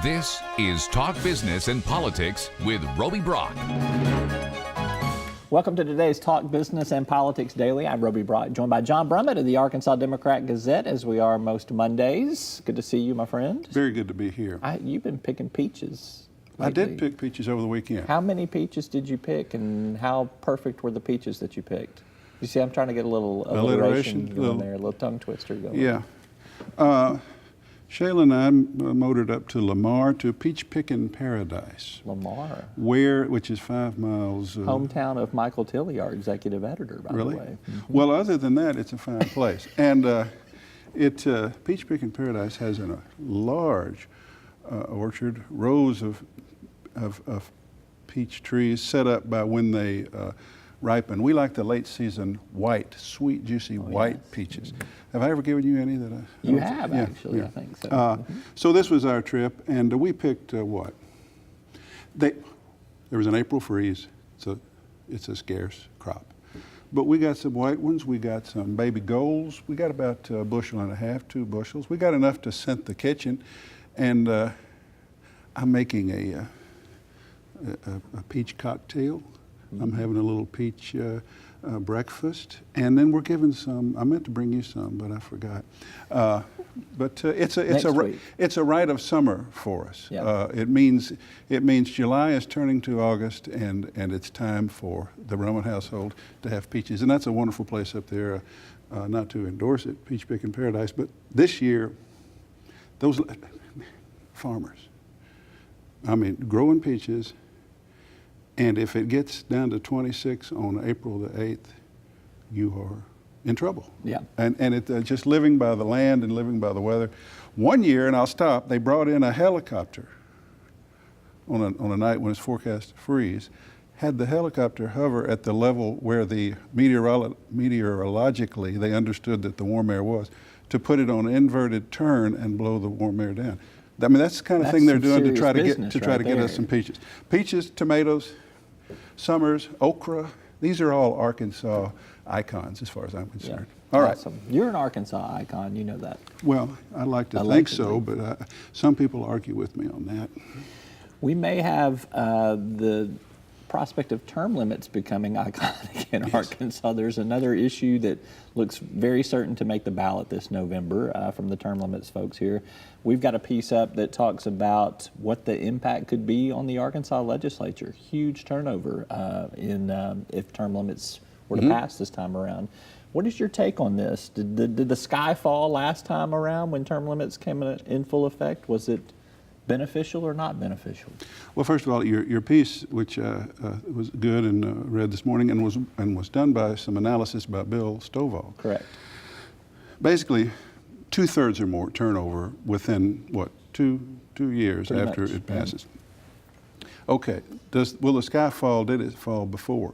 This is Talk Business and Politics with Roby Brock. Welcome to today's Talk Business and Politics Daily. I'm Roby Brock, joined by John Brummett of the Arkansas Democrat-Gazette, as we are most Mondays. Good to see you, my friend. Very good to be here. You've been picking peaches lately. I did pick peaches over the weekend. How many peaches did you pick, and how perfect were the peaches that you picked? You see, I'm trying to get a little alliteration going there, a little tongue twister going. Yeah. Shayla and I motored up to Lamar to peach picking paradise. Lamar. Which is 5 miles. Hometown of Michael Tilley, our executive editor, by the way. Mm-hmm. Well, other than that, it's a fine place. And peach picking paradise has a large orchard, rows of peach trees set up by when they ripen. We like the late season white, sweet, juicy white peaches. Mm-hmm. Have I ever given you any that I? You have, actually, yeah. I think so. So this was our trip, and we picked what? There was an April freeze, so it's a scarce crop. But we got some white ones, we got some baby golds, we got about a bushel and a half, 2 bushels. We got enough to scent the kitchen, and I'm making a peach cocktail. I'm having a little peach breakfast, and then we're giving some. I meant to bring you some, but I forgot. But it's a rite of summer for us. Yeah. It means July is turning to August, and it's time for the Brummett household to have peaches, and that's a wonderful place up there. Not to endorse it, peach picking paradise, but this year, those farmers, I mean, growing peaches. And if it gets down to 26 on April the 8th, you are in trouble. Yeah. And it just living by the land and living by the weather. One year, and I'll stop, they brought in a helicopter on a night when it's forecast to freeze, had the helicopter hover at the level where the meteorologically they understood that the warm air was, to put it on an inverted turn and blow the warm air down. I mean, that's the kind of thing they're doing to try to get us some peaches. Peaches, tomatoes, summers, okra. These are all Arkansas icons as far as I'm concerned. Yeah. All right. Awesome. You're an Arkansas icon, you know that. Well, I like to think so, but some people argue with me on that. We may have the prospect of term limits becoming iconic in Arkansas. There's another issue that looks very certain to make the ballot this November from the term limits folks here. We've got a piece up that talks about what the impact could be on the Arkansas legislature. Huge turnover if term limits were to pass this time around. What is your take on this? Did the sky fall last time around when term limits came in full effect? Was it beneficial or not beneficial? Well, first of all, your piece, which was good and read this morning, and was done by some analysis by Bill Stovall. Correct. Basically, 2/3 or more turnover within what two years Pretty after much, it passes. Okay. Will the sky fall? Did it fall before?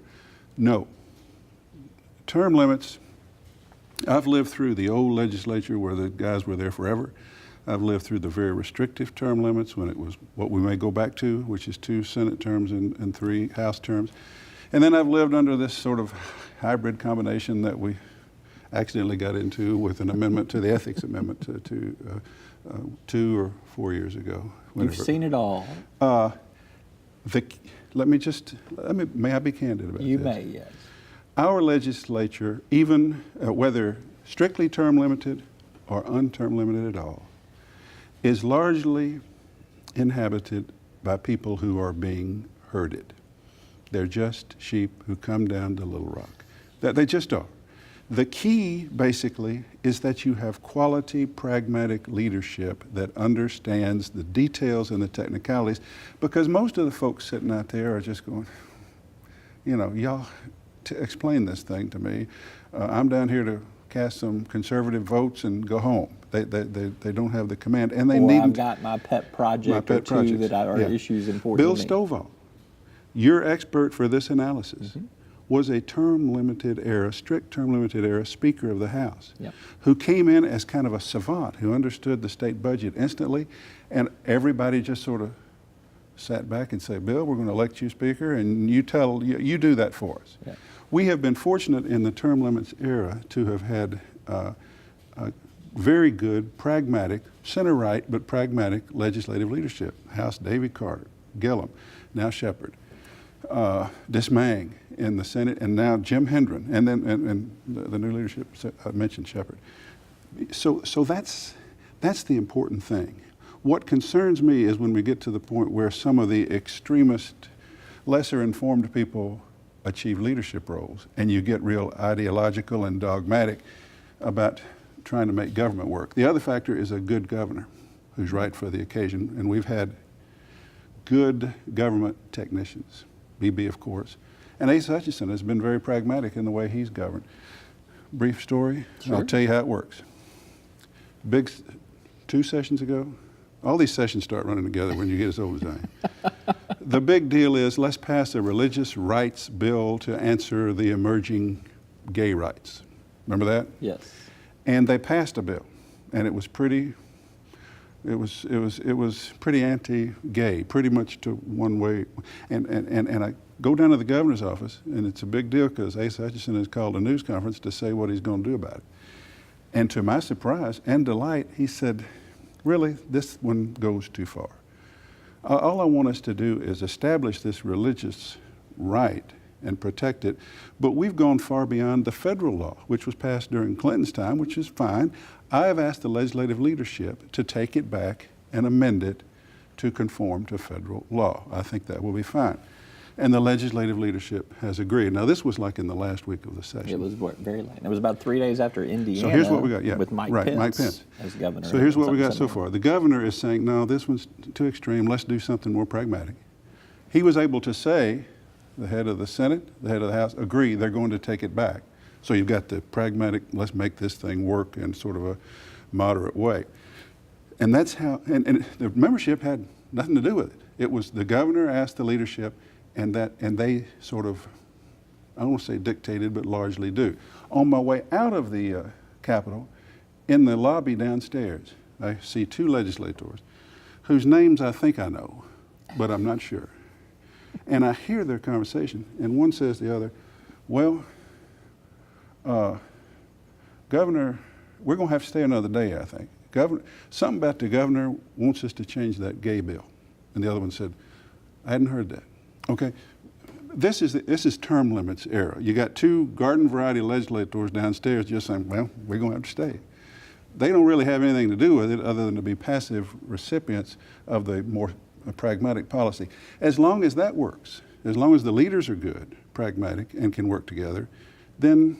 No. Term limits. I've lived through the old legislature where the guys were there forever. I've lived through the very restrictive term limits when it was what we may go back to, which is 2 Senate terms and 3 House terms. And then I've lived under this sort of hybrid combination that we accidentally got into with an amendment to the Ethics Amendment to 2 or 4 years ago. Whenever. You've seen it all. May I be candid about this? You may, yes. Our legislature, even whether strictly term limited or unterm limited at all, is largely inhabited by people who are being herded. They're just sheep who come down to Little Rock. They just are. The key, basically, is that you have quality, pragmatic leadership that understands the details and the technicalities, because most of the folks sitting out there are just going, y'all explain this thing to me. I'm down here to cast some conservative votes and go home. They don't have the command, and they need. I've got my pet project or two that are issues important Bill to me. Stovall, your expert for this analysis, was a strict term limited era Speaker of the House, who came in as kind of a savant who understood the state budget instantly, and everybody just sort of sat back and said, Bill, we're going to elect you Speaker, and you do that for us. Yeah. We have been fortunate in the term limits era to have had very good, pragmatic, center-right, but pragmatic legislative leadership. House Davy Carter, Gillum, now Shepard, Dismang in the Senate, and now Jim Hendren, and then and the new leadership, I mentioned Shepard. So that's the important thing. What concerns me is when we get to the point where some of the extremist, lesser informed people achieve leadership roles, and you get real ideological and dogmatic about trying to make government work. The other factor is a good governor who's right for the occasion, and we've had good government technicians, BB of course, and Asa Hutchinson has been very pragmatic in the way he's governed. Brief story, Sure. I'll tell you how it works. 2 sessions ago, all these sessions start running together when you get as old as I am. The big deal is let's pass a religious rights bill to answer the emerging gay rights. Remember that? Yes. And they passed a bill, and it was pretty pretty anti-gay, pretty much to one way. And I go down to the governor's office, and it's a big deal because Asa Hutchinson has called a news conference to say what he's going to do about it. And to my surprise and delight, he said, really, this one goes too far. All I want us to do is establish this religious right and protect it, but we've gone far beyond the federal law, which was passed during Clinton's time, which is fine. I have asked the legislative leadership to take it back and amend it to conform to federal law. I think that will be fine. And the legislative leadership has agreed. Now, this was like in the last week of the session. It was very late. It was about 3 days after Indiana. So here's what we got, yeah. With Mike Pence as governor. So here's what we got so far. The governor is saying, no, this one's too extreme. Let's do something more pragmatic. He was able to say, the head of the Senate, the head of the House, agree they're going to take it back. So you've got the pragmatic, let's make this thing work in sort of a moderate way. And that's how, and the membership had nothing to do with it. It was the governor asked the leadership, and they sort of, I don't want to say dictated, but largely do. On my way out of the Capitol, in the lobby downstairs, I see 2 legislators whose names I think I know, but I'm not sure. And I hear their conversation, and one says to the other, well, Governor, we're going to have to stay another day, I think. Something about the governor wants us to change that gay bill. And the other one said, I hadn't heard that. Okay, this is term limits era. You got 2 garden variety legislators downstairs just saying, well, we're going to have to stay. They don't really have anything to do with it other than to be passive recipients of the more pragmatic policy. As long as that works, as long as the leaders are good, pragmatic, and can work together, then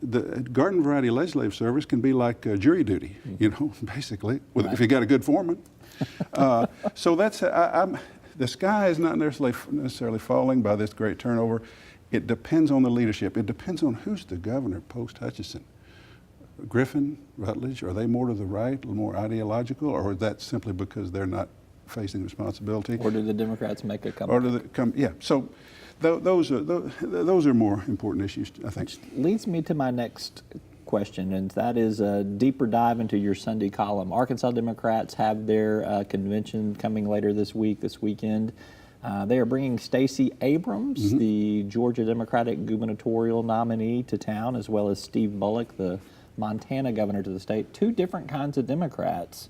the garden variety legislative service can be like jury duty, you know, basically, if you got a good foreman. So that's, the sky is not necessarily falling by this great turnover. It depends on the leadership. It depends on who's the governor post-Hutchinson. Griffin, Rutledge, are they more to the right, a little more ideological, or is that simply because they're not facing responsibility? Or do the Democrats make a comeback? Yeah, so those are more important issues, I think. Which leads me to my next question, and that is a deeper dive into your Sunday column. Arkansas Democrats have their convention coming later this weekend. They are bringing Stacey Abrams, the Georgia Democratic gubernatorial nominee, to town, as well as Steve Bullock, the Montana governor, to the state. 2 different kinds of Democrats.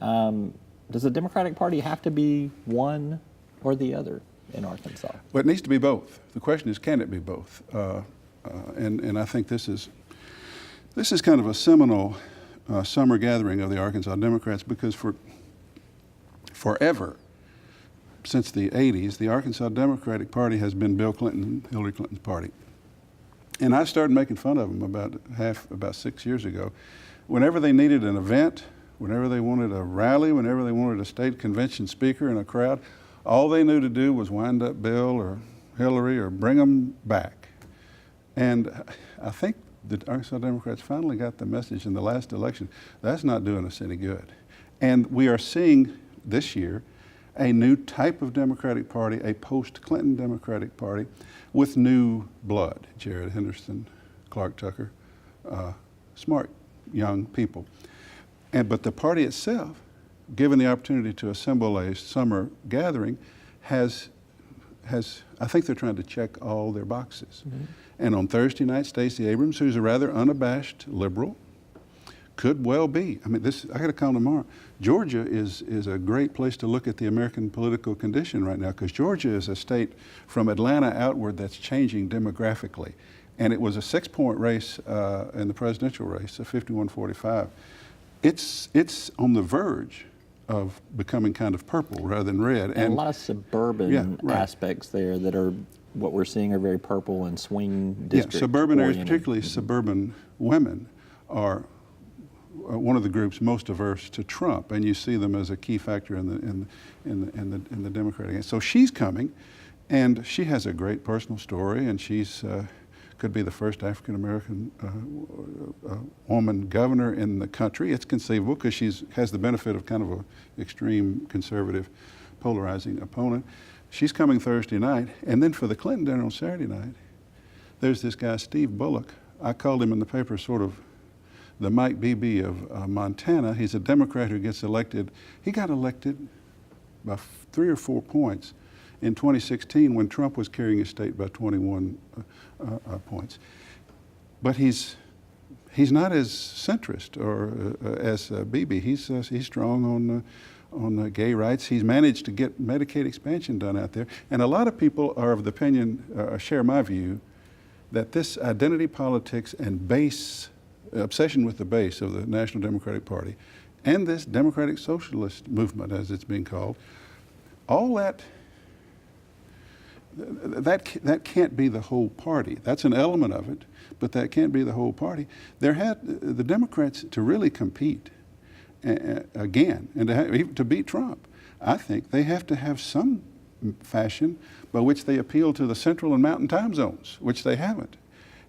Does the Democratic Party have to be one or the other in Arkansas? Well, it needs to be both. The question is, can it be both? And I think this is kind of a seminal summer gathering of the Arkansas Democrats, because for forever, since the 80s, the Arkansas Democratic Party has been Bill Clinton, Hillary Clinton's party. And I started making fun of them about 6 years ago. Whenever they needed an event, whenever they wanted a rally, whenever they wanted a state convention speaker in a crowd, all they knew to do was wind up Bill or Hillary or bring them back. And I think the Arkansas Democrats finally got the message in the last election. That's not doing us any good. And we are seeing this year a new type of Democratic Party, a post-Clinton Democratic Party with new blood. Jared Henderson, Clark Tucker, smart young people. But the party itself, given the opportunity to assemble a summer gathering, has I think they're trying to check all their boxes. And on Thursday night, Stacey Abrams, who's a rather unabashed liberal, could well be. I mean, I got to call tomorrow. Georgia is a great place to look at the American political condition right now, because Georgia is a state from Atlanta outward that's changing demographically. And it was a 6-point race in the presidential race, a 51-45. It's on the verge of becoming kind of purple rather than red. And a lot of suburban aspects there that are, what we're seeing are very purple and swing district. Yeah, suburban areas, particularly suburban women, are one of the groups most averse to Trump, and you see them as a key factor in the Democratic. So she's coming, and she has a great personal story, and she's could be the first African American woman governor in the country. It's conceivable because she has the benefit of kind of an extreme conservative, polarizing opponent. She's coming Thursday night, and then for the Clinton dinner on Saturday night, there's this guy Steve Bullock. I called him in the paper sort of the Mike Beebe of Montana. He's a Democrat who gets elected. He got elected by 3 or 4 points in 2016 when Trump was carrying his state by 21 points. But he's not as centrist or as Beebe. He's strong on gay rights. He's managed to get Medicaid expansion done out there. And a lot of people are of the opinion, share my view, that this identity politics and obsession with the base of the National Democratic Party and this democratic socialist movement, as it's being called, all that can't be the whole party. That's an element of it, but that can't be the whole party. The Democrats, to really compete again and to beat Trump, I think they have to have some fashion by which they appeal to the central and mountain time zones, which they haven't.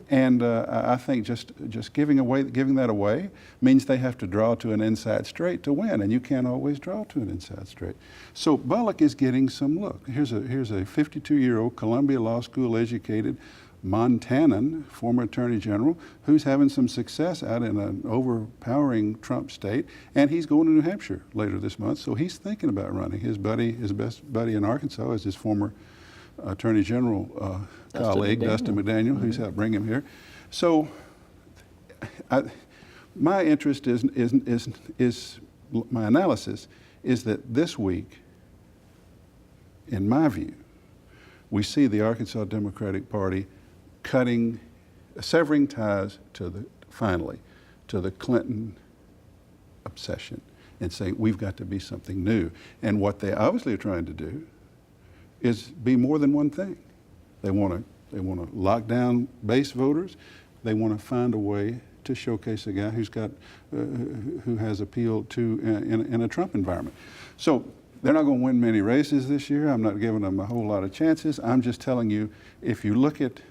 And I think just giving that away means they have to draw to an inside straight to win, and you can't always draw to an inside straight. So Bullock is getting some look. Here's a 52-year-old Columbia Law School educated Montanan, former Attorney General, who's having some success out in an overpowering Trump state, and he's going to New Hampshire later this month, so he's thinking about running. His best buddy in Arkansas is his former Attorney General colleague, Dustin McDaniel, who's helped bring him here. So my interest is my analysis is that this week, in my view, we see the Arkansas Democratic Party severing ties finally to the Clinton obsession and saying we've got to be something new. And what they obviously are trying to do is be more than one thing. They want to lock down base voters. They want to find a way to showcase a guy who has appeal to in a Trump environment. So they're not going to win many races this year. I'm not giving them a whole lot of chances. I'm just telling you, if you look at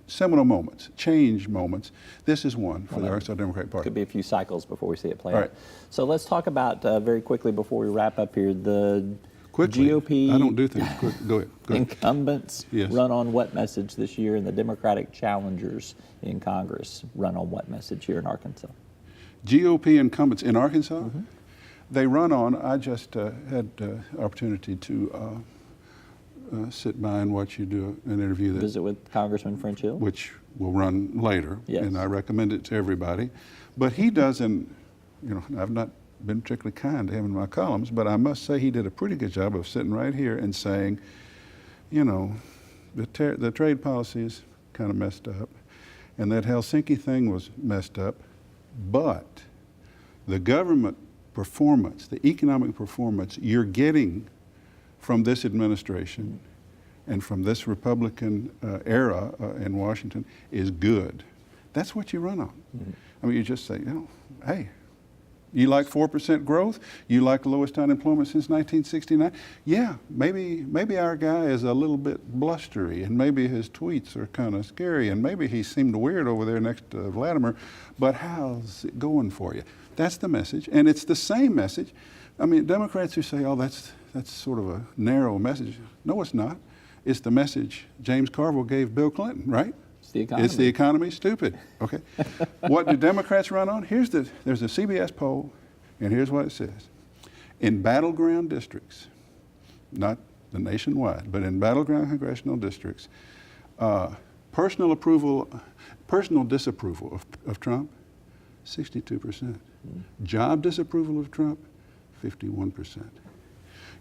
seminal moments, change moments, this is one for the Arkansas Democratic Party. Could be a few cycles before we see it play All out. right. So let's talk about, very quickly before we wrap up here, the Quickly. GOP I don't do things quick. Go ahead. incumbents Yes. run on what message this year, and the Democratic challengers in Congress run on what message here in Arkansas? GOP incumbents in Arkansas, they run on, I just had opportunity to sit by and watch you do an interview Visit with Congressman French Hill? which will run later, Yes. and I recommend it to everybody. But he doesn't, I've not been particularly kind to him in my columns, but I must say he did a pretty good job of sitting right here and saying, the trade policy is kind of messed up, and that Helsinki thing was messed up, but the government performance, the economic performance you're getting from this administration and from this Republican era in Washington is good. That's what you run on. I mean, you just say, hey, you like 4% growth? You like the lowest unemployment since 1969? Yeah, maybe our guy is a little bit blustery, and maybe his tweets are kind of scary, and maybe he seemed weird over there next to Vladimir, but how's it going for you? That's the message, and it's the same message. I mean, Democrats who say, that's sort of a narrow message. No, it's not. It's the message James Carville gave Bill Clinton, right? It's the economy, stupid. Okay. What do Democrats run on? There's a CBS poll, and here's what it says. In battleground districts, not the nationwide, but in battleground congressional districts, personal disapproval of Trump, 62%. Job disapproval of Trump, 51%.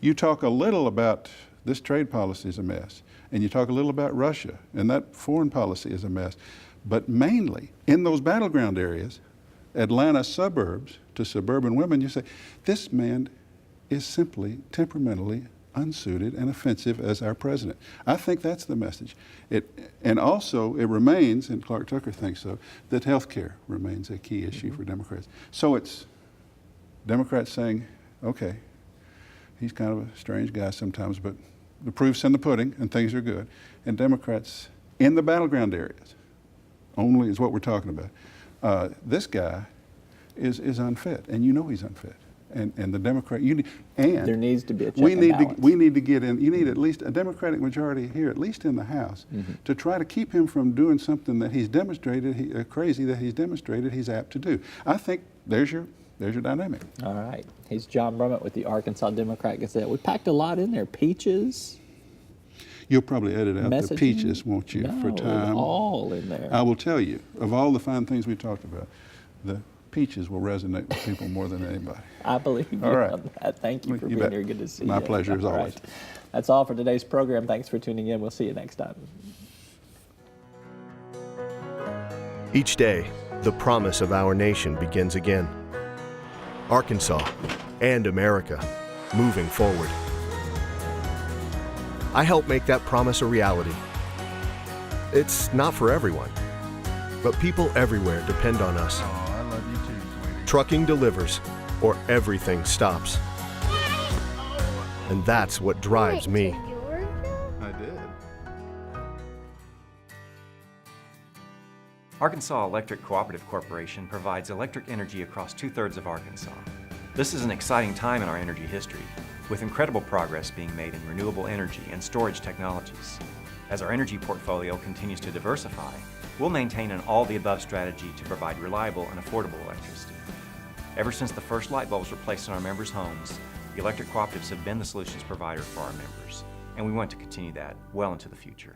You talk a little about this trade policy is a mess, and you talk a little about Russia, and that foreign policy is a mess. But mainly, in those battleground areas, Atlanta suburbs to suburban women, you say, this man is simply temperamentally unsuited and offensive as our president. I think that's the message. And also, it remains, and Clark Tucker thinks so, that health care remains a key issue for Democrats. So it's Democrats saying, okay, he's kind of a strange guy sometimes, but the proof's in the pudding and things are good. And Democrats in the battleground areas only is what we're talking about. This guy is unfit, and you know he's unfit. And the Democrat, there needs to be a check and balance. We need to get in, you need at least a Democratic majority here, at least in the House, to try to keep him from doing something that he's demonstrated, crazy that he's demonstrated he's apt to do. I think there's your dynamic. All right. He's John Brummett with the Arkansas Democrat Gazette. We packed a lot in there. Peaches. You'll probably edit out Messaging? the peaches, won't you, for time? All in there. I will tell you, of all the fine things we talked about, the peaches will resonate with people more than anybody. I believe you on that. Thank you for being here. Good to see you. My pleasure, as always. Right. That's all for today's program. Thanks for tuning in. We'll see you next time. Each day, the promise of our nation begins again. Arkansas and America, moving forward. I help make that promise a reality. It's not for everyone, but people everywhere depend on us. Oh, I love you too, sweetie. Trucking delivers, or everything stops. And that's what drives me. I did. Arkansas Electric Cooperative Corporation provides electric energy across 2/3 of Arkansas. This is an exciting time in our energy history, with incredible progress being made in renewable energy and storage technologies. As our energy portfolio continues to diversify, we'll maintain an all-the-above strategy to provide reliable and affordable electricity. Ever since the first light bulbs were placed in our members' homes, the electric cooperatives have been the solutions provider for our members, and we want to continue that well into the future.